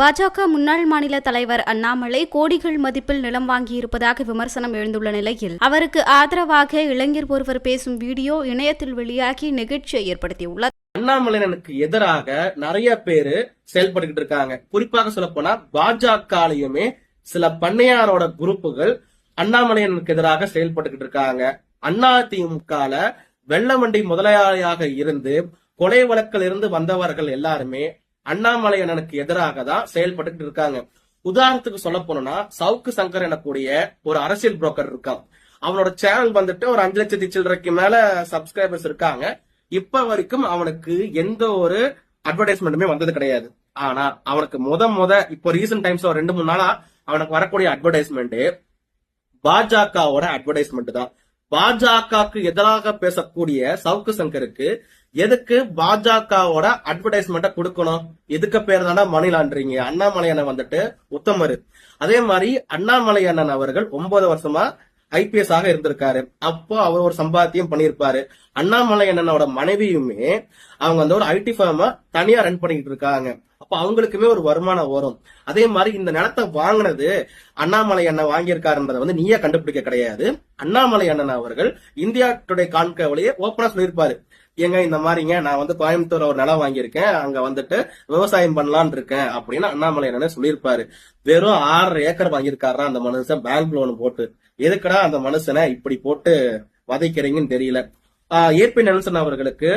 பாஜக முன்னாள் மாநில தலைவர் அண்ணாமலை கோடிகள் மதிப்பில் நிலம் வாங்கியிருப்பதாக விமர்சனம் எழுந்துள்ள நிலையில் அவருக்கு ஆதரவாக இளைஞர் ஒருவர் பேசும் வீடியோ இணையத்தில் வெளியாகி நிகழ்ச்சியை ஏற்படுத்தியுள்ளது. அண்ணாமலையனுக்கு எதிராக நிறைய பேரு செயல்பட்டு இருக்காங்க. குறிப்பாக சொல்ல போனா பாஜகலையுமே சில பண்ணையாரோட குரூப்புகள் அண்ணாமலையனுக்கு எதிராக செயல்பட்டு இருக்காங்க. அதிமுகல வெள்ளமண்டி முதலாளியாக இருந்து கொலை வழக்கில் இருந்து வந்தவர்கள் எல்லாருமே அண்ணாமலையனுக்கு எதிராக தான் செயல்பட்டு இருக்காங்க. உதாரணத்துக்கு சொல்ல போனோம்னா சவுக்கு சங்கர் எனக்கூடிய ஒரு அரசியல் புரோக்கர் இருக்கான். அவனோட சேனல் வந்துட்டு ஒரு 5 லட்சத்தி சில்லறைக்கு மேல சப்ஸ்கிரைபர்ஸ் இருக்காங்க. இப்ப வரைக்கும் அவனுக்கு எந்த ஒரு அட்வர்டைஸ்மெண்ட்டுமே வந்தது கிடையாது. ஆனா அவனுக்கு முத இப்போ ரீசன்ட் டைம்ஸ் 2-3 நாளா அவனுக்கு வரக்கூடிய அட்வர்டைஸ்மெண்ட் பாஜகவோட அட்வர்டைஸ்மெண்ட் தான். பாஜகவுக்கு எதிராக பேசக்கூடிய சவுக்கு சங்கருக்கு எதுக்கு பாஜகவோட அட்வர்டைஸ்மெண்ட்டை கொடுக்கணும்? எதுக்கு பேர் தானே மணி லாண்டரிங். அண்ணாமலையண்ணன் வந்துட்டு உத்தமரு. அதே மாதிரி அண்ணாமலையண்ணன் அவர்கள் 9 வருஷமா ஐபிஎஸ் ஆக இருந்திருக்காரு. அப்போ அவர் ஒரு சம்பாத்தியம் பண்ணிருப்பாரு. அண்ணாமலையண்ணனோட மனைவியுமே அவங்க வந்து ஒரு ஐடி ஃபார்மா தனியா ரன் பண்ணிட்டு இருக்காங்க. அப்ப அவங்களுக்குமே ஒரு வருமானம் வரும். அதே மாதிரி இந்த நிலத்தை வாங்கினது அண்ணாமலை அண்ணன் வாங்கியிருக்காருன்றத வந்து நீயே கண்டுபிடிக்க கிடையாது. அண்ணாமலை அண்ணன் அவர்கள் இந்தியா டுடே கான்கேவ்லயே ஓப்பனா சொல்லியிருப்பாரு, ஏங்க இந்த மாதிரிங்க நான் வந்து கோயம்புத்தூர் ஒரு நிலம் வாங்கியிருக்கேன், அங்க வந்துட்டு விவசாயம் பண்ணலான் இருக்கேன் அப்படின்னு அண்ணாமலை அண்ணன் சொல்லியிருப்பாரு. வெறும் 6 ஏக்கர் வாங்கியிருக்காரா அந்த மனுஷன் பேங்க் லோன் போட்டு. எதுக்குடா அந்த மனுஷனை இப்படி போட்டு வதைக்கிறீங்கன்னு தெரியல. ஏபி நெல்சன் அவர்களுக்கு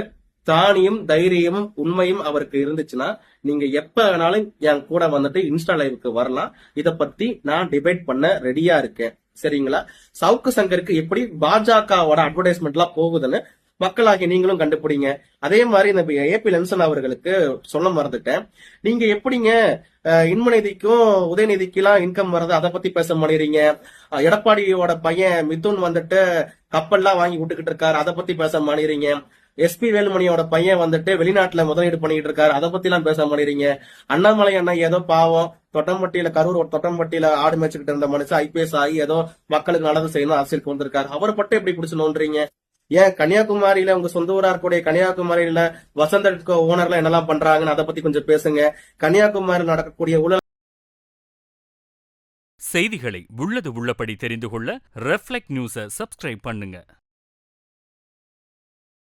தானியும் தைரியமும் உண்மையும் அவருக்கு இருந்துச்சுன்னா நீங்க எப்ப வேணாலும் என் கூட வந்துட்டு இன்ஸ்டா லைவுக்கு வரலாம். இத பத்தி நான் டிபேட் பண்ண ரெடியா இருக்கேன். சரிங்களா? சவுக்கு சங்கருக்கு எப்படி பாஜகவோட அட்வர்டைஸ்மெண்ட் எல்லாம் போகுதுன்னு மக்களாகி நீங்களும் கண்டுபிடிங்க. அதே மாதிரி இந்த ஏபி நெல்சன் அவர்களுக்கு சொல்ல மறந்துட்டேன். நீங்க எப்படிங்க இன்மநிதிக்கும் உதயநிதிக்கெல்லாம் இன்கம் வர்றது அதை பத்தி பேச மாட்டேறீங்க. எடப்பாடியோட பையன் மிதுன் வந்துட்டு கப்பல்லாம் வாங்கி விட்டுக்கிட்டு இருக்காரு, அதை பத்தி பேச மாட்டேறீங்க. எஸ்பி வேலுமணியோட பையன் வந்துட்டு வெளிநாட்டுல முதலீடு பண்ணிட்டு இருக்காரு, அதை பத்தி எல்லாம் பேச மாட்டேறீங்க. அண்ணாமலை அண்ணா ஏதோ பாவம் தொட்டம்பட்டியில கரூர் தொட்டம்பட்டியில ஆடு மேய்ச்சிக்கிட்டு இருந்த மனுஷன் ஐபிஎஸ் ஆகி ஏதோ மக்களுக்கு நல்லது செய்யணும் அரசியலுக்கு வந்திருக்காரு. அவரை பட்டு எப்படி பிடிச்சு நோன்றீங்க? ஏன் கன்னியாகுமரியில உங்க சொந்த ஊரா இருக்கக்கூடிய கன்னியாகுமரியில வசந்த ஓனர்லாம் என்னெல்லாம் பண்றாங்கன்னு அதை பத்தி கொஞ்சம் பேசுங்க. கன்னியாகுமரியில் நடக்கக்கூடிய ஊழல் செய்திகளை உள்ளது உள்ளபடி தெரிந்து கொள்ள ரெஃப்ளெக்ட் நியூஸை சப்ஸ்கிரைப் பண்ணுங்க.